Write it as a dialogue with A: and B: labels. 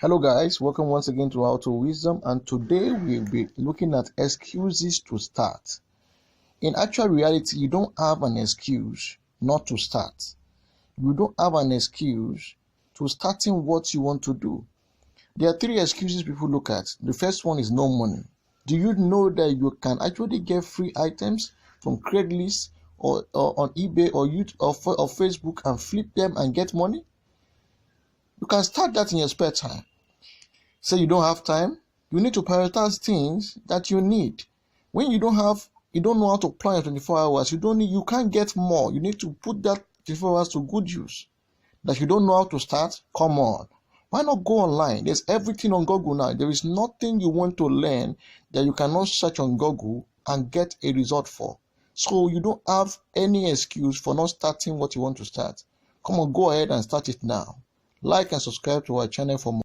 A: Hello guys, welcome once again to Auto Wisdom, and today we'll be looking at excuses to start. In actual reality, you don't have an excuse not to start. You don't have an excuse to starting what you want to do. There are three excuses people look at. The first one is no money. Do you know that you can actually get free items from Craigslist or on eBay or YouTube or Facebook and flip them and get money? You can start that in your spare time. Say you don't have time, you need to prioritize things that you need. When you don't know how to plan your 24 hours, you can't get more. You need to put that 24 hours to good use. That you don't know how to start, come on. Why not go online? There's everything on Google now. There is nothing you want to learn that you cannot search on Google and get a result for. So you don't have any excuse for not starting what you want to start. Come on, go ahead and start it now. Like and subscribe to our channel for more.